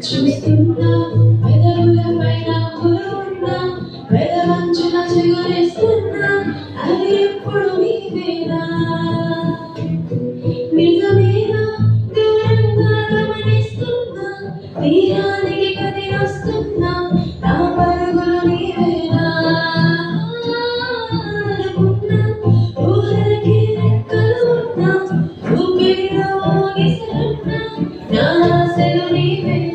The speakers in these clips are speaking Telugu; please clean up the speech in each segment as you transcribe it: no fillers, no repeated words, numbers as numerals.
చూస్తున్నా పెదవుల పైన పురున్నా పెదవంచున చిగురిస్తున్నా అది ఎప్పుడు నీవేనా నిజమేనా దూరంగా గమనిస్తున్నా తీరానికి కదిలొస్తున్నా నా పరుగులు నీవేనా ఊహలకి రెక్కలు ఉన్నా ఊపిరిలో ఊగిసలున్నా నా ఆశలు నీవేనా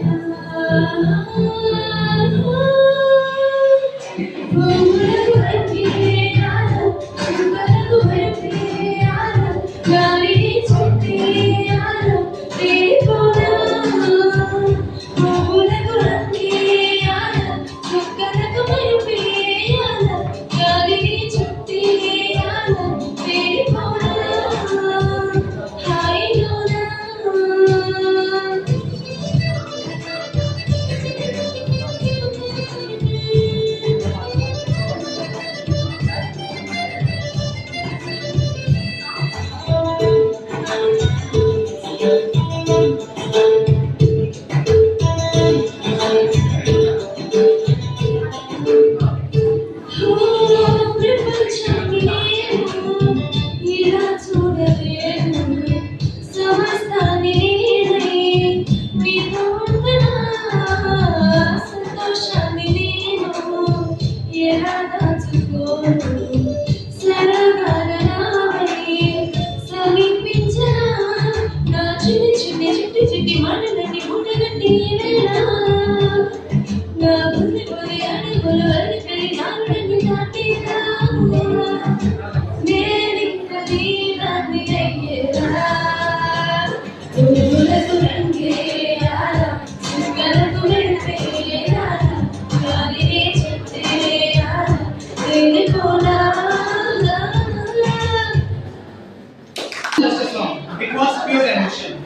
It was pure emotion,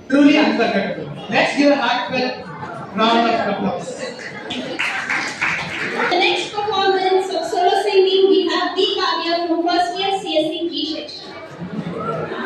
truly unforgettable. Let's give a heartfelt round of applause. The next performance of solo singing, we have D. Kavya from first year CSE G section.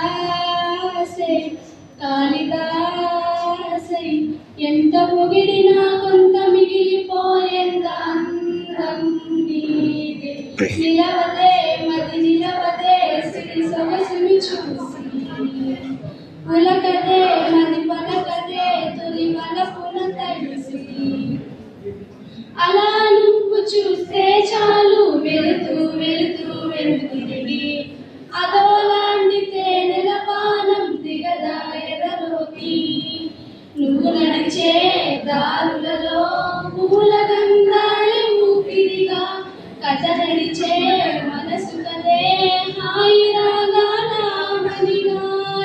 దేవదాసై కాళిదాసై ఎంత పొగిడినా కొంత మిగిలిపోయేంత అందం నీదే నిలవదే మది నిలవదే సిరి సొగసుని చూసి పులకదే మది పలకదే తొలి వలపున తడిసి అలా నువ్వు చూస్తే చాలు వెళుతూ వెళుతూ వెళుతుంది అదోలాంటి తేనెల పానం దిగదా ఎదలోకి నువ్వు నడిచే దారులలో పూల గంధాలే ఊపిరిగా కథ నడిచే మనసు కదే హాయి రాగామనిగా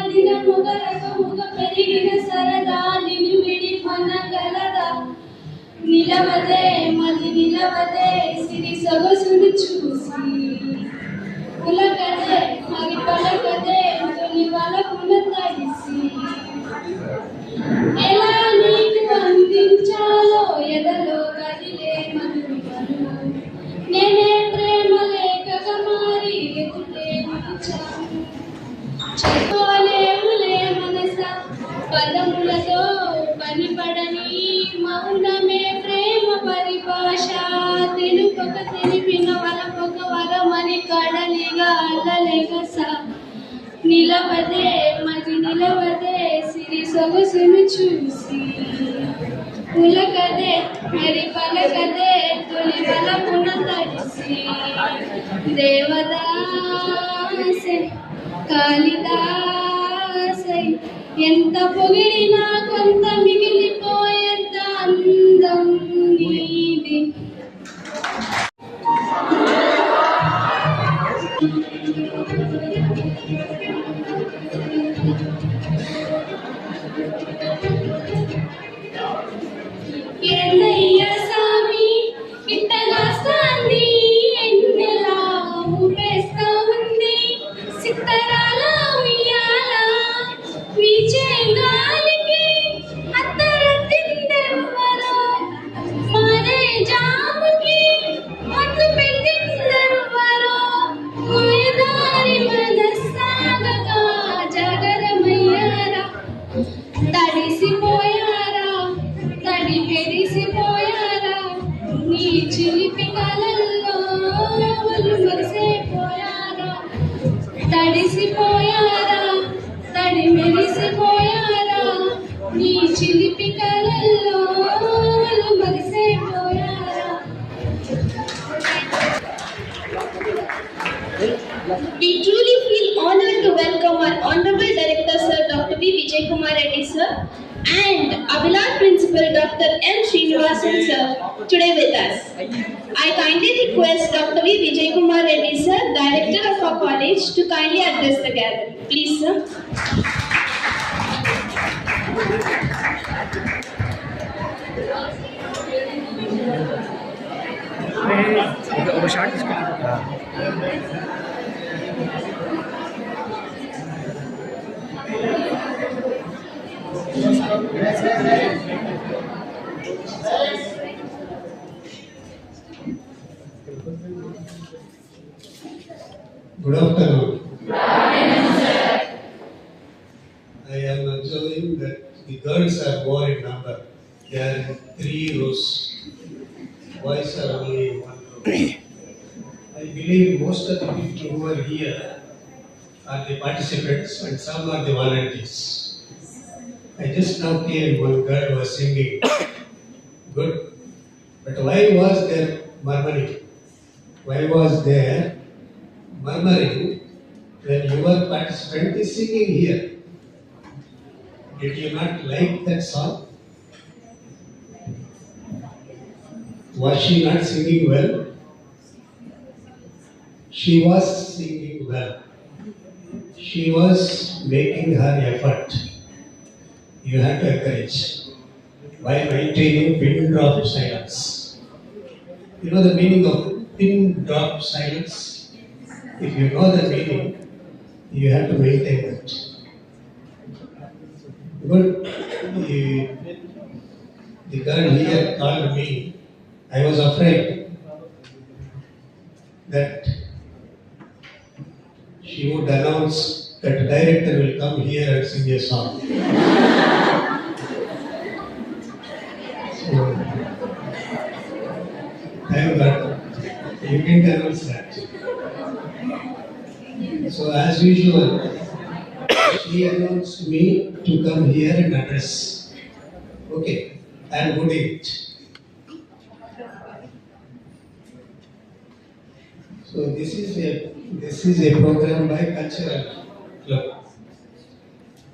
దినముగ రకముగ పెరిగిన సరదా నిన్ను విడి మనగలదా నిలవదే మది నిలవదే సిరి సొగసును చూసి పులకదే మరి పలకదే తొలి వలపున తడిసి ఎలా నీకు అందించాలో ఎదలో కదిలే మధురిమలు నేనే ప్రేమ లేఖగా మారి ఎదుటే నిలిచాను చెప్పుకోలేములే మనస పదములతో పనిపడని మౌనమే ప్రేమ పరిభాష తెలుపక తెలిపిన వలపొక వరమని కడలిగా అల్లలేక నిలవదే మది నిలవదే సిరి సొగసును చూసి పులకదే మరి పలకదే తొలి బలమున తడిసి దేవదాసై కాళిదాసై ఎంత పొగిడినా కొంత మిగిలిపోయేంత అందం నీది. ఎన్నయ్య స్వామి ఇట్టగాస్తాంది ఎన్నెలా ఊపేస్తా ఉంది సిత్తరాల ఉయ్యాల వీచే గాలికి అత్తర తిందెవ్వరో మారే జాముకి మత్తు పెట్టిందెవ్వరో మాయదారి మనస్సాగగా జగరమయ్యారా తడిసిపోయారా తడి పెరిసిపోయారా నీ చిలిపి కలల్లో వాళ్ళు మరిసిపోయారా తడిసిపోయారా తడి మెరిసిపోయారా నీ చిలిపి కలల్లో వాళ్ళు మరిసిపోయారా. We truly feel honored to welcome our Honorable Director Sir Dr. V. Vijay Kumar Reddy Sir and Avilar Principal Dr. M. Srinivasan Sir today with us. I kindly request Dr. V. Vijay Kumar Reddy Sir, Director of our college, to kindly address the gathering. Please, sir. Good afternoon. I am observing that the girls are more in number. They are in 3 rows. Boys are only in 1 row. I believe most of the people who are here are the participants and some are the volunteers. I just now came, one girl was singing. Good. But why was there murmuring? Why was there murmuring when your participant is singing here? Did you not like that song? Was she not singing well? She was singing well. She was making her effort. You have to encourage while maintaining pin drop silence. You know the meaning of pin drop silence? If you know the meaning, you have to maintain that. But the girl here called me. I was afraid that she would announce that the director will come here and sing a song. So, thank God, you didn't announce that. So as usual, she announced me to come here and address. Okay, I am good in it. So this is a program by Cultural Club.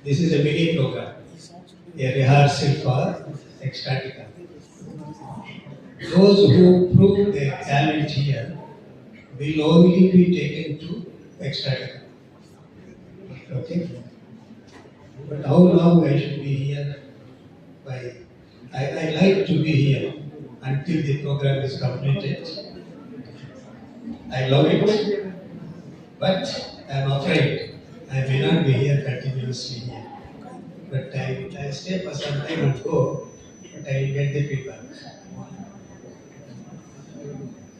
This is a mini program, a rehearsal for Ecstatica. Those who prove their talent here will only be taken to Ecstatica. Okay? But how long I should be here? I like to be here until the program is completed. I love it, but I am afraid I may not be here continuously here. But I stay for some time and go, but I will get the feedback.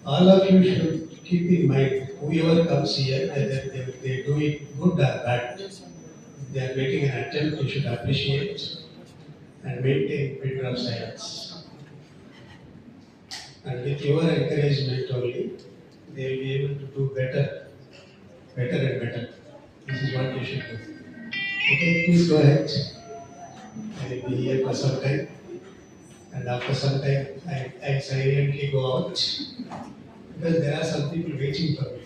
All of you should keep in mind, whoever comes here, whether they do it good or bad, they are making an attempt, you should appreciate and maintain a bit of silence. And with your encouragement only, they will be able to do better and better. This is what you should do. Okay, please go ahead. I will be here for some time, and after some time, I silently go out because there are some people waiting for me.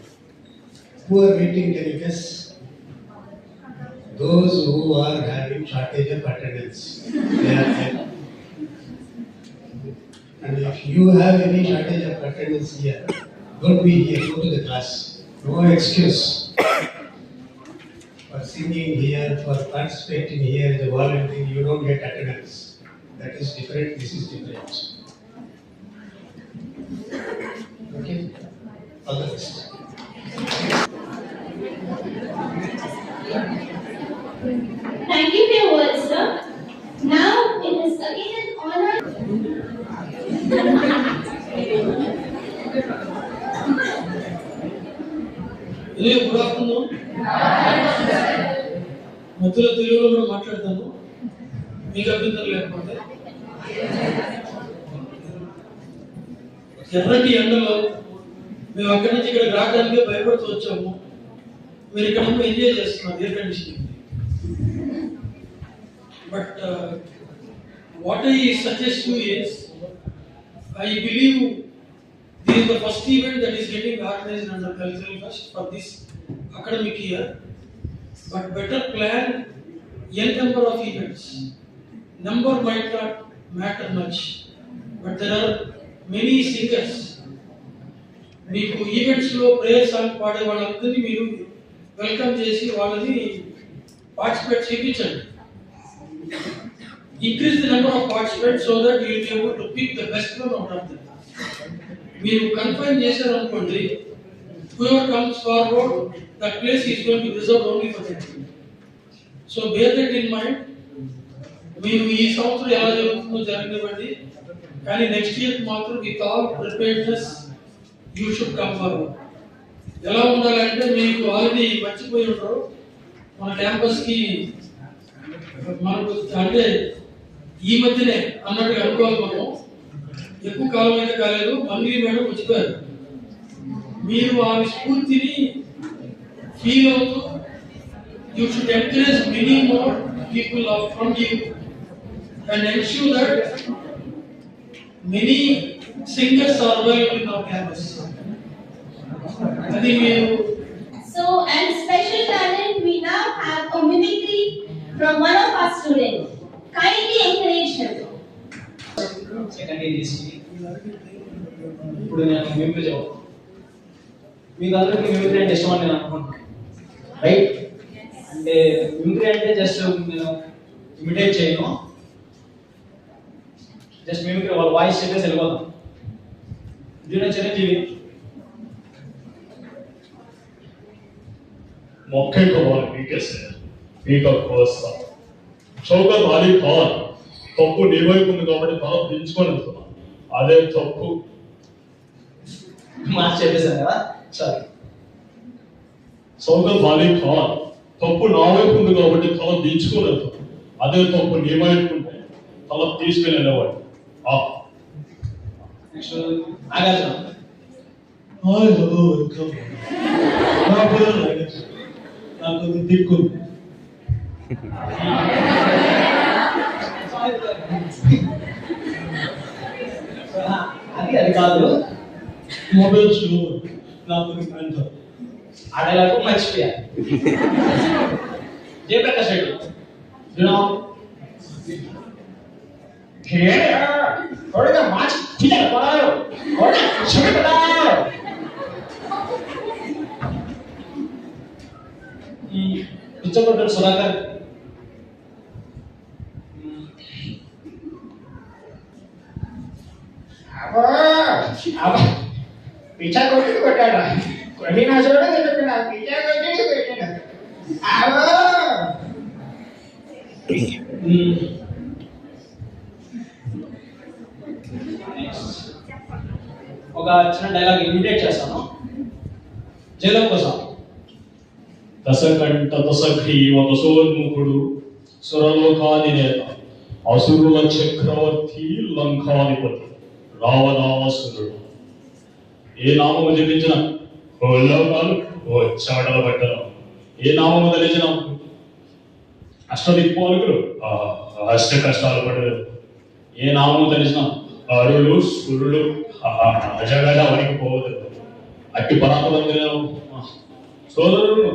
Who are waiting? Can you guess? Those who are having shortage of attendance. They are there. And if you have any shortage of attendance here, don't be here. Go to the class. No excuse. For singing here, for participating here as a volunteer, you don't get attendance. That is different, this is different. Okay? All the best. Thank you for your words, sir. Now it is again an honor. Good afternoon. మధ్యలో తెలుగులో కూడా మాట్లాడతాను, మీకు అభ్యంతరం లేకపోతే. ఎర్రటి ఎండలో మేము అక్కడి నుంచి ఇక్కడ రావడానికి భయపడుతూ వచ్చాము. మీరు ఇక్కడ ఎంజాయ్ చేస్తున్నారు air conditioning. But what I suggest you is, I believe this is the first event that is getting organized under Cultural Fest for this academic year. But better plan n number of events. Number might not matter much, but there are many singers. మీకు ఈవెంట్స్లో ప్రేయర్ సాంగ్ పాడే వాళ్ళందరినీ మీరు వెల్కమ్ చేసి వాళ్ళని పార్టిసిపేట్ చేయించండి. Increase the number of participants so that you will be able to pick the best one out of them. మీరు కన్ఫైన్ చేశారు అనుకోండి, whoever comes forward, that place is going to be reserved only for them. So bear that in mind. మీరు ఈ సంవత్సరం ఎలా జరుగుతుందో జరగనివ్వండి, కానీ నెక్స్ట్ ఇయర్ మాత్రం with all preparedness you should come forward. ఎలా ఉండాలంటే మీకు ఆల్రెడీ మర్చిపోయి ఉంటారు, మన క్యాంపస్కి మనకు అంటే ఈ మధ్యనే అన్నట్టుగా అనుకోవాలి. మనం ఎక్కువ కాలం అయితే కాలేదు, మంగ్లీ మేడం వచ్చిపోయారు. మీరు ఆ స్ఫూర్తిని ఫీల్ అవుతూ you should encourage many more people from you and ensure that many singers are available in our campus. అది మీరు. So, and special talent, we now have a mimicry from one of our students. Kindly encourage him. Second year చేసి ఇప్పుడు నేను మిమిక్రీ చదువు. మీకు అందరికీ మిమిక్రీ అంటే ఇష్టం అని నేను అనుకుంటున్నాను, రైట్? అంటే మిమిక్రీ అంటే జస్ట్ నేను ఇమిటేట్ చేయను, జస్ట్ మిమిక్రీ వాళ్ళ వాయిస్ చెప్పేసి వెళ్ళిపోతాం. దీని చిరంజీవి मौके को और वीके से week of course Shaukat Ali Khan తప్పు నీ వైపు ఉంది కాబట్టి తల దించుకొని వెళ్తున్నా. అదే తప్పు మార్చి చెప్పేశాను కదా, సారీ. షౌకత్ అలీ ఖాన్ తప్పు నా వైపు ఉంది కాబట్టి తల దించుకొని వెళ్తున్నా. అదే తప్పు నీ వైపు ఉంటే తల తీసుకుని వెళ్ళేవాడు. Next Nagarjuna. Hi hello welcome. నా పేరు నాగేష్. నాకు దిక్కు అది కాదు, మొబైల్ స్లో నాకు అంట ఆడేలాగా మర్చిపోయా. జయప్రకాష్ రెడ్డి. మార్చి పిచ్చగొట్టాడు సుధాకర్. పిచ్చా కొట్టి కొట్టాడు, కొట్టిన చూడ పిచ్చా కొట్టి కొట్టాడు. ఒక చిన్న డైలాగ్ ఇమిటేట్ చేస్తాను, జైలో కోసం. దశకంఠ దశగ్రీవ దశోన్ముఖుడు సురలోకాధినేత అసురుల చక్రవర్తి లంకాధిపతి రావణాసురుడు. ఏ నామము జపించిన లోకాలు చాడల పట్టణం, ఏ నామము తెలిసిన అష్టదిక్పాలకులు అష్ట కష్టాలు పడలేదు. ఏ నామం తెలిసిన అరులు సురులు అజగజ వణికిపోవదు. అట్టి పరాపదం సోదరులు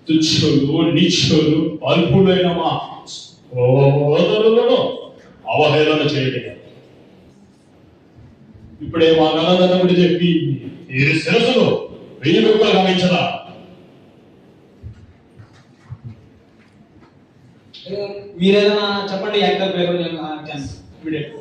తుచ్చులు నిచ్చులు అల్పులైన మా సోదరులను అవహేళన చేయడం. ఇప్పుడే మా గణదనుడి చెప్పి ఈ శిరస్సును 1000 రూపాయలు గమనించదా? మీరేదైనా చెప్పండి యాక్టర్ పేరు, నేను ఇమీడియట్.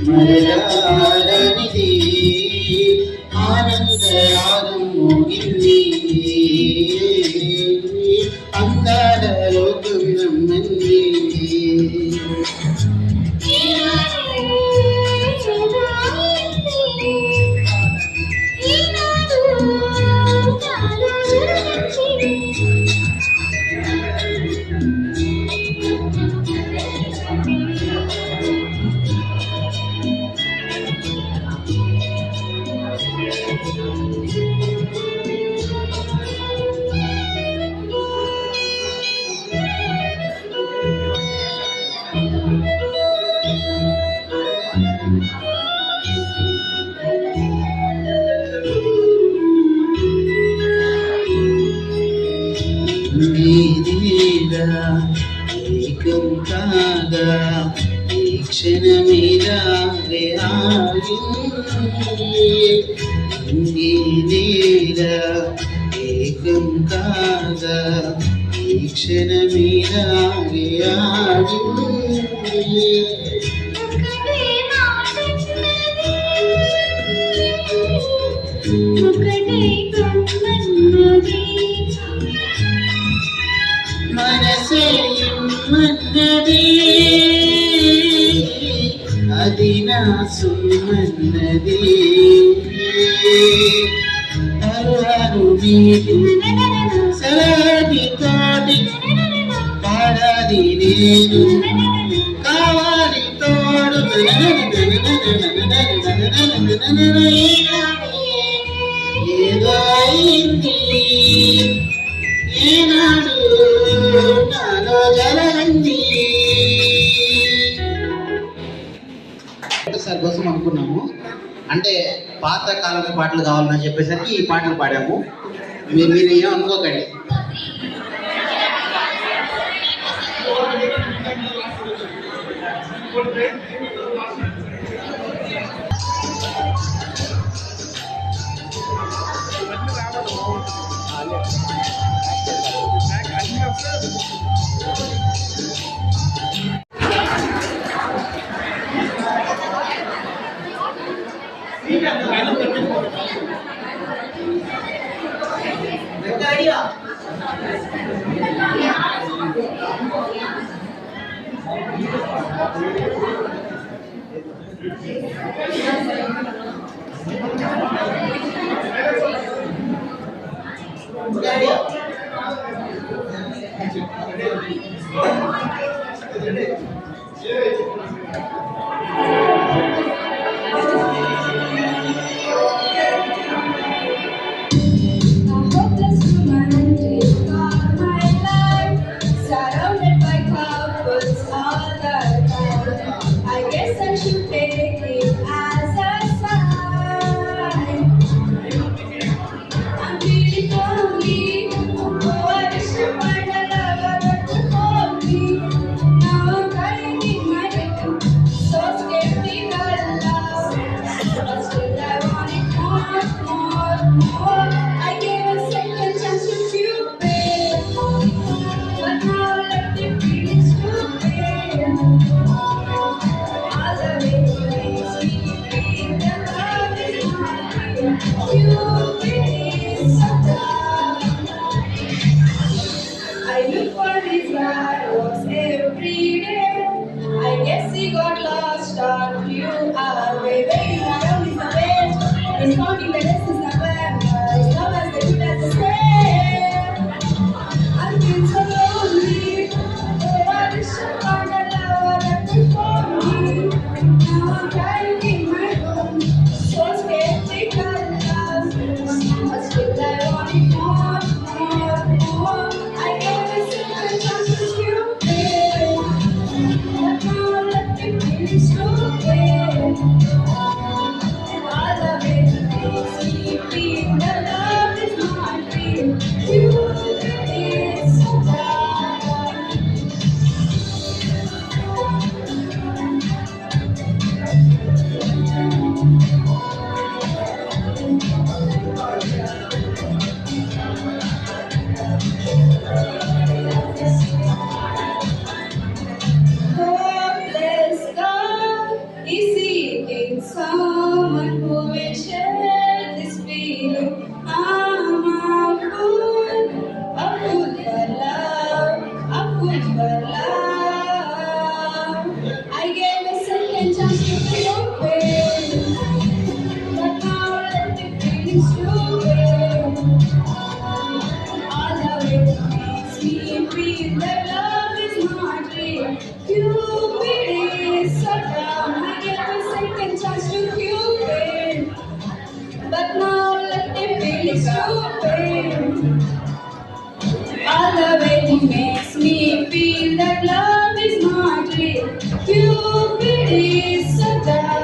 మరలారనిది ఆనందరాగం మోగింది అందాల లోకం నమ్మంది ఏకం కాగా ఈ క్షణమిలాగే ఆగింది ఏకం కాగా ఈ క్షణమిలాగే ఆగింది మనసే మన్నది అది నా సుమన్నది అరుడు నీకు సలాది తోటి పాడాది నేను కావాలి తోడు ఏదో అయింది ఈనాడు నాలో జరగండి సార్ కోసం అనుకున్నాము అంటే పాత కాలం పాటలు కావాలని చెప్పేసరికి ఈ పాటలు పాడాము మీరు ఏం అనుకోకండి second chance to Cupid, but now let them feel stupid. All the way he makes me feel that love is not real. Cupid is so tough.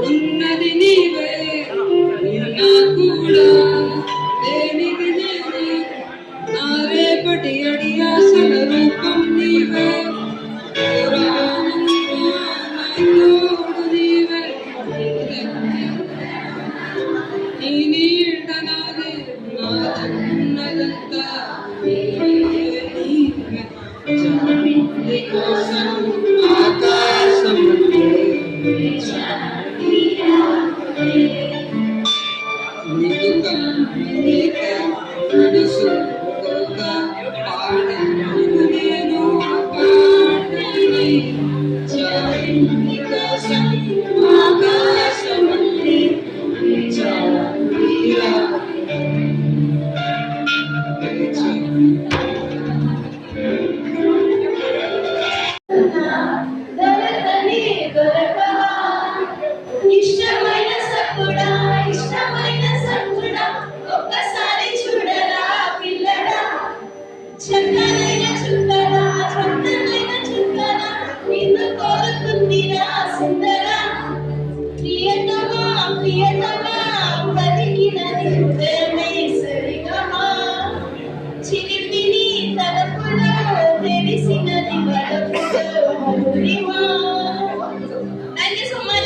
ఉన్నది నీవే నా కూడా దేనికి నేనే నా రేపటి అడియాసల రూపం నీవే నీవే నీ నీడ నాదే నాదన్నదంతా నీవే కోసం ఆకాశం Thank you so much.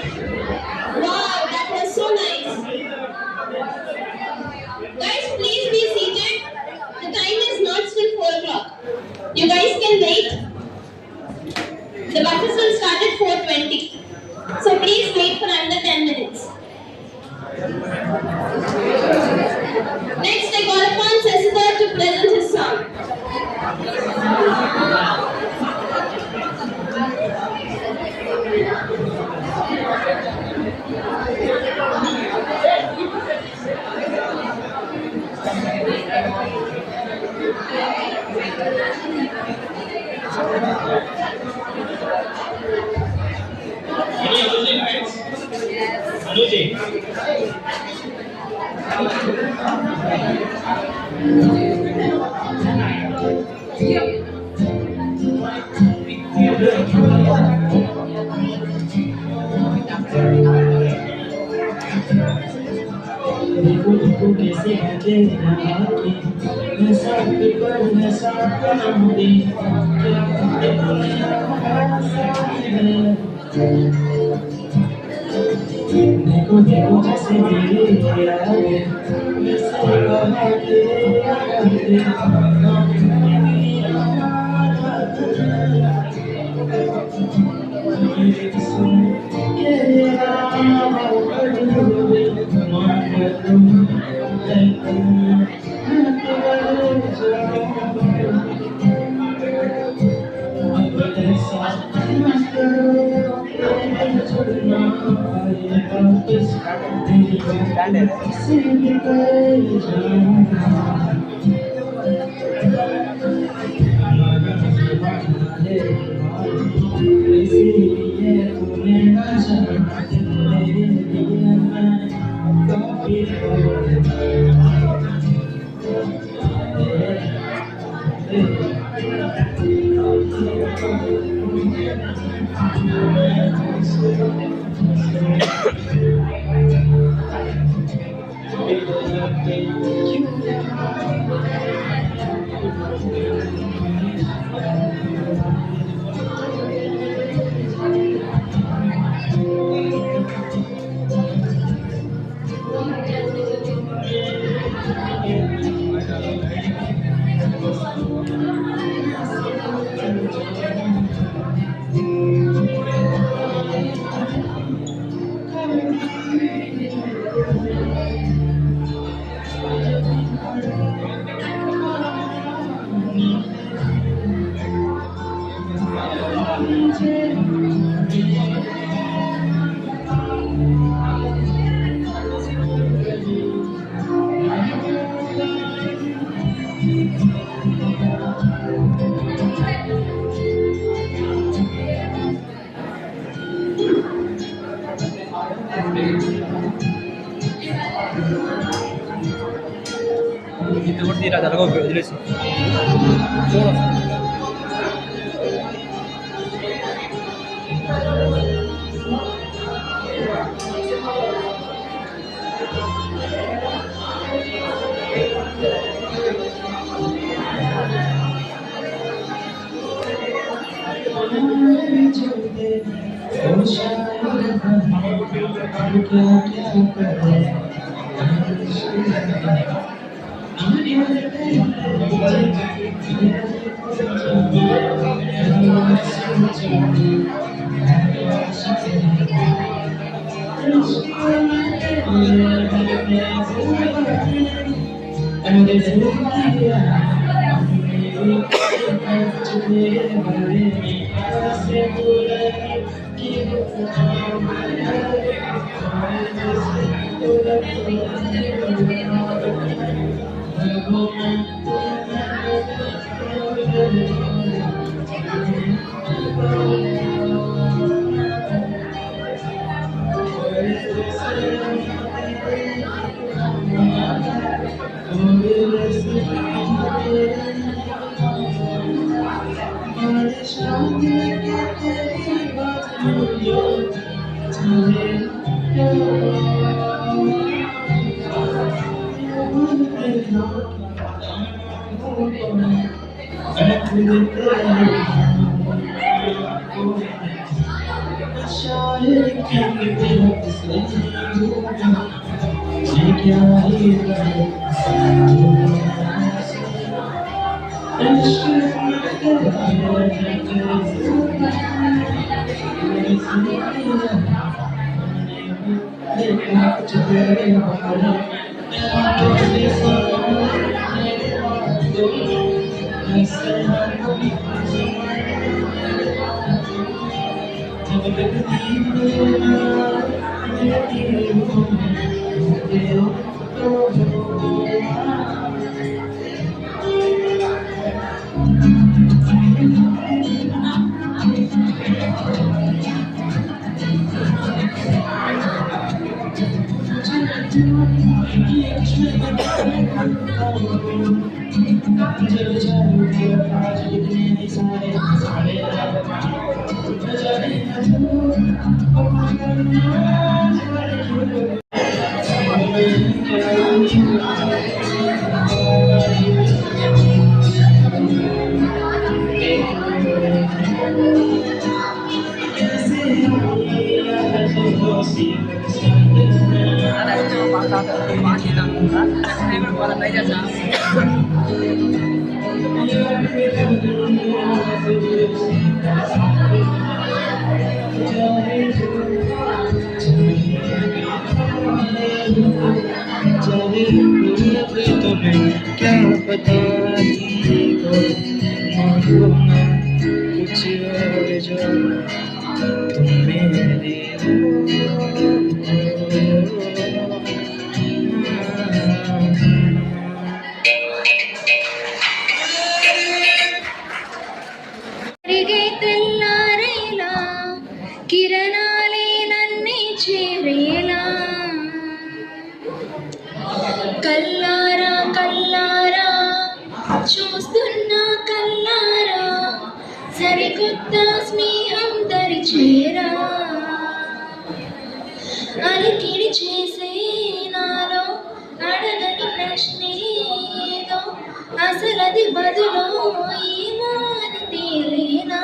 Wow, that was so nice. Guys, please be seated. The time is not still 4 o'clock. You guys can wait. The buses will start at 4:20. So please wait for under 10 minutes. Next, I call upon Cesar to present his song. ఇది కూడా తీరా జరగ వదిలేసి కిరణాలే నన్నే చేరేలా కల్లారా కల్లారా చూస్తున్నా కల్లారా సరికొత్త స్నేహం దరిచేరా అలికిడి చేసే నాలో అడగని ప్రశ్నేదో అసలది బదులో ఏమో అని తేలేనా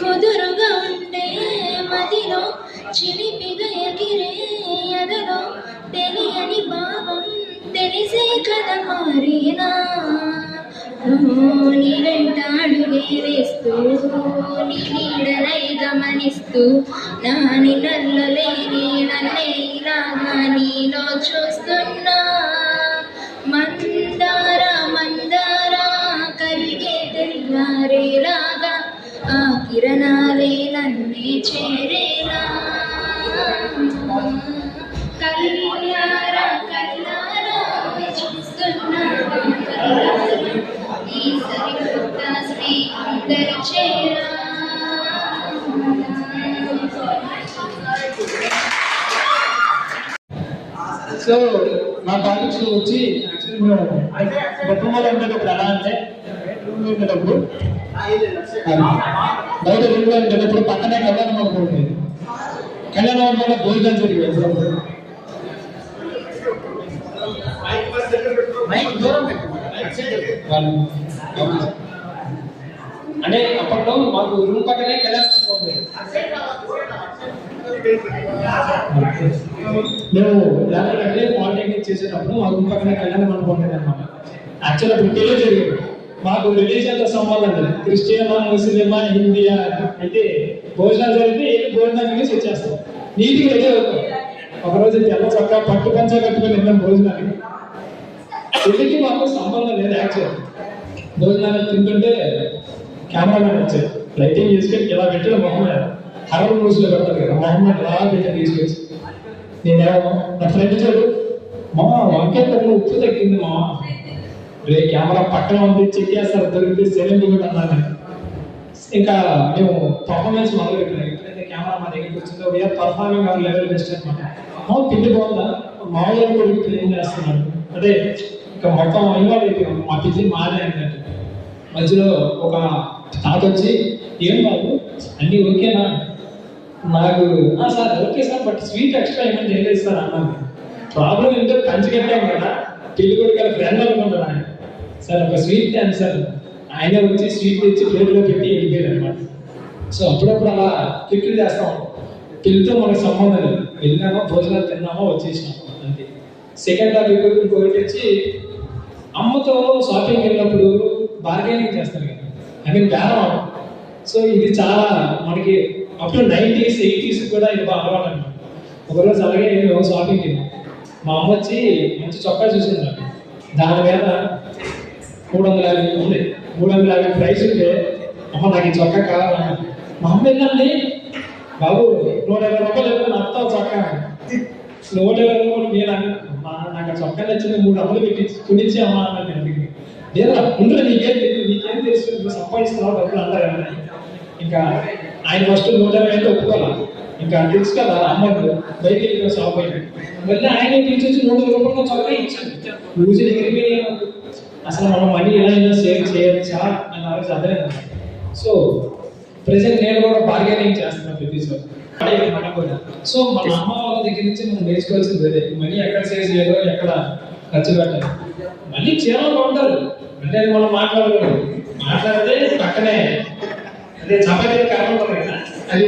కుదురుగా ఉండే మదిలో చిలిపిగా ఎగిరే ఎదలో తెలియని భావం తెలిసే కదా మారేనా నీ వెంటాడులే వేస్తూ నీ నీడనై గమనిస్తూ నాని నల్లలేని నన్నే ఇలాగా నీలో చూస్తున్నా మందార మందార కరిగే తెల్లారేలాగా ఆ కిరణాలే నన్నే చేరేలా కల్లారా కల్లారా చూస్తున్నా ఈ సరికొత్త స్నేహం దరిచేరా సో నా టాపిక్స్ వచ్చి యాక్చువల్లీ మేము కుటుంబంలో ఉండేటప్పుడు ఎలా అంటే రూమ్లో ఉండేటప్పుడు బయట రూమ్లో ఉండేటప్పుడు పక్కనే కళ్యాణ మండపం ఉంటుంది. కళ్యాణ మండపంలో భోజనం జరిగేది. అంటే అప్పట్లో మాకు రూమ్ పక్కనే కళ్యాణ మండపం ఉండేది. మేము అంటే పాలిటెక్నిక్ చేసేటప్పుడు మా రూమ్ పక్కనే కళ్యాణ మండపం ఉండేది అనమాట. యాక్చువల్ అప్పుడు పెళ్లి జరిగేది. మాకు రిలీజియన్తో సంబంధం లేదు. క్రిస్టియనా, ముస్లిమా, హిందీయా అయితే భోజనాలు జరిగితే ఏది భోజనానికి వచ్చేస్తాం. నీటికి రెడీ అవుతాం. ఒకరోజు తెల్ల చక్క పట్టు పంచ కట్టుకుని వెళ్ళాం భోజనానికి. పెళ్లికి మాకు సంబంధం లేదు. యాక్చువల్ భోజనాలు తింటుంటే కెమెరామెన్ వచ్చారు. లైటింగ్ చేసుకొని ఇలా పెట్టిన మొహం హర్రర్ మూవీస్లో పెడతారు కదా, మొహమ్మద్ లా పెట్టి తీసుకొచ్చి నేనేమో నా ఫ్రెండ్ చూడు మామ వంకాయ కర్రలో ఉప్పు తగ్గింది మామ, రే కెమెరా పక్కన ఉంది చెక్ చేస్తారు దొరికితే సెలెంట్ కూడా అన్నాను. ఇంకా మేము పర్ఫార్మెన్స్ మొదలు పెట్టినాం. ఎప్పుడైతే కెమెరా మా దగ్గరికి వచ్చిందో we're performing our level best అనమాట. పిండి బాగుందా, మామూలు కూడా ఏం చేస్తున్నాడు అంటే ఇంకా మొత్తం ఇన్వాల్వ్ అయిపోయాం. మా పిల్లి మాదే అన్నట్టు. మధ్యలో ఒక తాత వచ్చి ఏం బాబు అన్నీ ఓకేనా, నాకు sir okay sir but sweet extra ఏమైనా చేయలేదు సార్ అన్నాను. ప్రాబ్లం ఏంటో కంచి కట్టాం కదా, పెళ్లి కొడుకు ఫ్రెండ్ అనుకుంటాను ఆయన. సార్ ఒక స్వీట్ తేను సార్. ఆయన వచ్చి స్వీట్ తెచ్చి ప్లేట్లో పెట్టి వెళ్ళిపోయారు అనమాట. సో అప్పుడప్పుడు అలా కిట్లు చేస్తాం. పెళ్లితో మనకు సంబంధం లేదు. వెళ్ళినామో భోజనాలు తిన్నామో వచ్చేసినాం అంతే. సెకండ్ టాపిక్ ఇంకొకటి వచ్చి అమ్మతో షాపింగ్ వెళ్ళినప్పుడు బార్గెనింగ్ చేస్తారు కదా, ఐ మీన్ బేరం. సో ఇది చాలా మనకి అప్పుడు 90s 80s కూడా ఇది బాగా అలవాటు అనమాట. ఒకరోజు అలాగే నేను షాపింగ్కి వెళ్ళాను. మా అమ్మ వచ్చి మంచి చొక్కా చూసింది నాకు. దాని మీద 350 ఉంది. 350 ప్రైస్ ఉంటే అమ్మ నాకు ఈ చొక్కా కావాలన్నా. మా అమ్మ ఏంటండి బాబు 120 రూపాయలు ఎప్పుడు నడతావు చొక్కా, 120 రూపాయలు నేను నాకు ఆ చొక్కా నచ్చింది 300 పెట్టి కొనిచ్చి అమ్మ అన్నాను. నేను లేదా ఉండదు నీకేం తెలుసు సంపాదిస్తున్నావు డబ్బులు అంటారు కదా. ఇంకా ఆయన ఫస్ట్ 120 ఒప్పుకోవాలి. ఇంకా తెలుసు కదా అమ్మకు బయట వెళ్ళిన షాప్ అయినా మళ్ళీ ఆయన తీసుకొచ్చి 300 రూపాయలు చొక్కా ఇచ్చాను. రోజు దగ్గరికి అసలు మనం మనీ ఎలా అయినా సేవ్ చేయొచ్చా అని ఆలోచన అర్థమైంది. సో ప్రెసెంట్ నేను కూడా బార్గెనింగ్ చేస్తున్నాను ప్రతిసారి. సో మన అమ్మ వాళ్ళ దగ్గర నుంచి మనం నేర్చుకోవాల్సింది అదే, మనీ ఎక్కడ సేవ్ చేయాలో ఎక్కడ ఖర్చు పెట్టాలి. మళ్ళీ చీరలు ఉంటారు అంటే మనం మాట్లాడితే పక్కనే అదే చపాతీ కర్ర ఉంటుంది కదా, అది